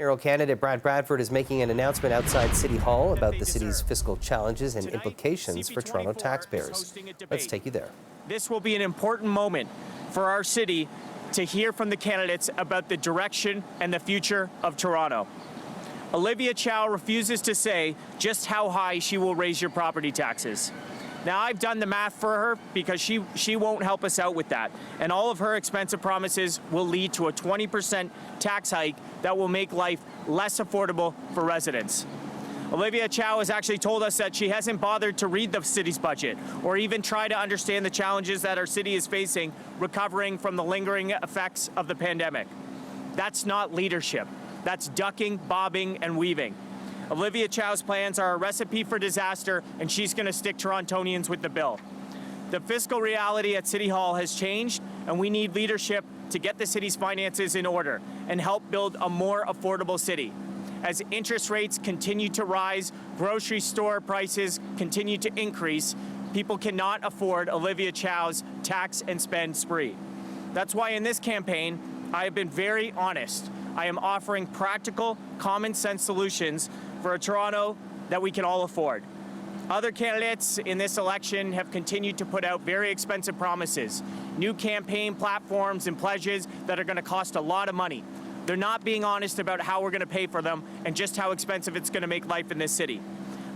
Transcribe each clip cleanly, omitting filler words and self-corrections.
Mayoral candidate Brad Bradford is making an announcement outside City Hall about the city's fiscal challenges and implications for Toronto taxpayers. Let's take you there. This will be an important moment for our city to hear from the candidates about the direction and the future of Toronto. Olivia Chow refuses to say just how high she will raise your property taxes. Now, I've done the math for her because she won't help us out with that. And all of her expensive promises will lead to a 20% tax hike that will make life less affordable for residents. Olivia Chow has actually told us that she hasn't bothered to read the city's budget or even try to understand the challenges that our city is facing recovering from the lingering effects of the pandemic. That's not leadership. That's ducking, bobbing, and weaving. Olivia Chow's plans are a recipe for disaster, and she's going to stick Torontonians with the bill. The fiscal reality at City Hall has changed, and we need leadership to get the city's finances in order and help build a more affordable city. As interest rates continue to rise, grocery store prices continue to increase, people cannot afford Olivia Chow's tax and spend spree. That's why in this campaign, I have been very honest. I am offering practical, common sense solutions for a Toronto that we can all afford. Other candidates in this election have continued to put out very expensive promises, new campaign platforms and pledges that are going to cost a lot of money. They're not being honest about how we're going to pay for them and just how expensive it's going to make life in this city.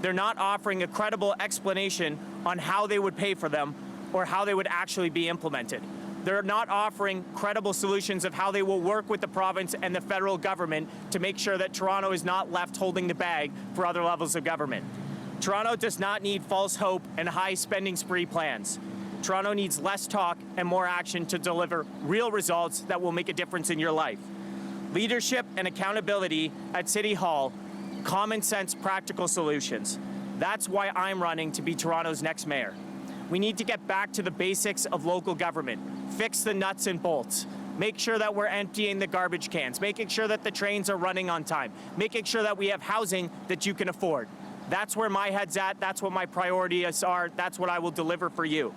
They're not offering a credible explanation on how they would pay for them or how they would actually be implemented. They're not offering credible solutions of how they will work with the province and the federal government to make sure that Toronto is not left holding the bag for other levels of government. Toronto does not need false hope and high spending spree plans. Toronto needs less talk and more action to deliver real results that will make a difference in your life. Leadership and accountability at City Hall, common sense, practical solutions. That's why I'm running to be Toronto's next mayor. We need to get back to the basics of local government, fix the nuts and bolts, make sure that we're emptying the garbage cans, making sure that the trains are running on time, making sure that we have housing that you can afford. That's where my head's at, that's what my priorities are, that's what I will deliver for you.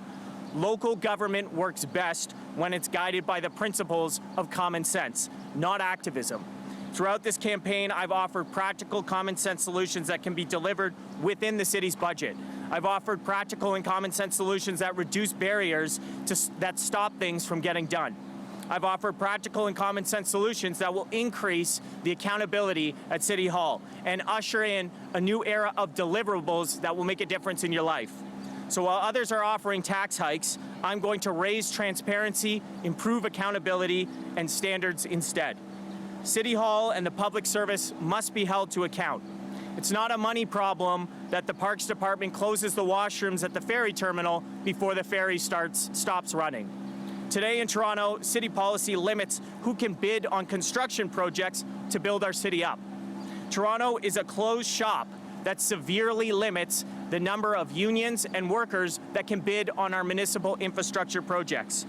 Local government works best when it's guided by the principles of common sense, not activism. Throughout this campaign, I've offered practical common sense solutions that can be delivered within the city's budget. I've offered practical and common sense solutions that reduce barriers that stop things from getting done. I've offered practical and common sense solutions that will increase the accountability at City Hall and usher in a new era of deliverables that will make a difference in your life. So while others are offering tax hikes, I'm going to raise transparency, improve accountability, and standards instead. City Hall and the public service must be held to account. It's not a money problem that the Parks Department closes the washrooms at the ferry terminal before the ferry stops running. Today in Toronto, city policy limits who can bid on construction projects to build our city up. Toronto is a closed shop that severely limits the number of unions and workers that can bid on our municipal infrastructure projects.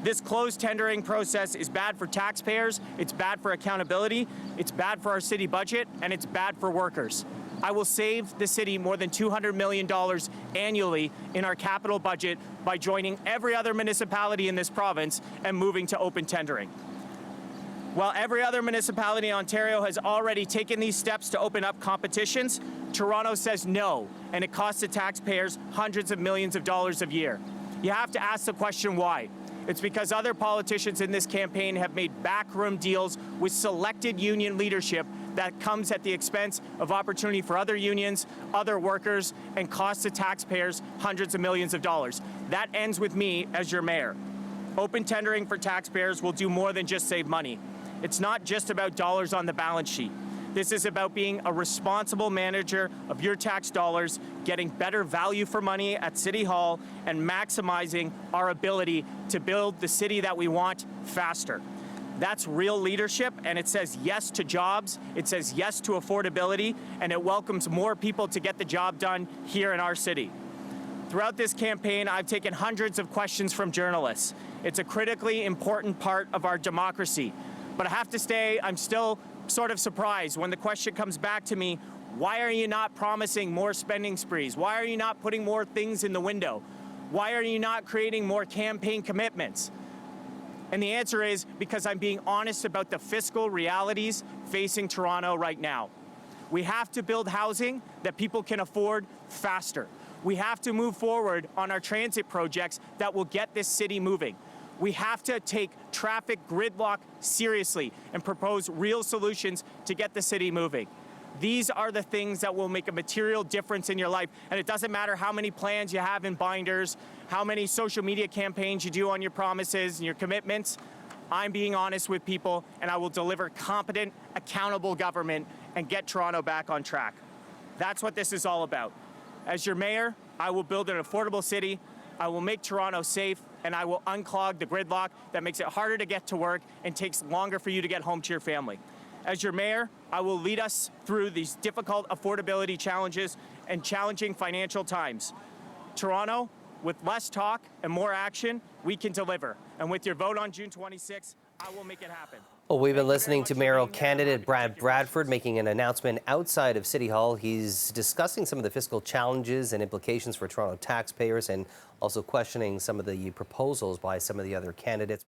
This closed tendering process is bad for taxpayers, it's bad for accountability, it's bad for our city budget, and it's bad for workers. I will save the city more than $200 million annually in our capital budget by joining every other municipality in this province and moving to open tendering. While every other municipality in Ontario has already taken these steps to open up competitions, Toronto says no, and it costs the taxpayers hundreds of millions of dollars a year. You have to ask the question why. It's because other politicians in this campaign have made backroom deals with selected union leadership that comes at the expense of opportunity for other unions, other workers, and costs the taxpayers hundreds of millions of dollars. That ends with me as your mayor. Open tendering for taxpayers will do more than just save money. It's not just about dollars on the balance sheet. This is about being a responsible manager of your tax dollars, getting better value for money at City Hall, and maximizing our ability to build the city that we want faster. That's real leadership, and it says yes to jobs, it says yes to affordability, and it welcomes more people to get the job done here in our city. Throughout this campaign, I've taken hundreds of questions from journalists. It's a critically important part of our democracy. But I have to say, I'm still sort of surprised when the question comes back to me, why are you not promising more spending sprees? Why are you not putting more things in the window? Why are you not creating more campaign commitments? And the answer is because I'm being honest about the fiscal realities facing Toronto right now. We have to build housing that people can afford faster. We have to move forward on our transit projects that will get this city moving. We have to take traffic gridlock seriously and propose real solutions to get the city moving. These are the things that will make a material difference in your life. And it doesn't matter how many plans you have in binders, how many social media campaigns you do on your promises and your commitments. I'm being honest with people, and I will deliver competent, accountable government and get Toronto back on track. That's what this is all about. As your mayor, I will build an affordable city, I will make Toronto safe, and I will unclog the gridlock that makes it harder to get to work and takes longer for you to get home to your family. As your mayor, I will lead us through these difficult affordability challenges and challenging financial times. Toronto, with less talk and more action, we can deliver. And with your vote on June 26th, I will make it happen. Well, we've been listening to mayoral candidate Brad Bradford making an announcement outside of City Hall. He's discussing some of the fiscal challenges and implications for Toronto taxpayers and also questioning some of the proposals by some of the other candidates.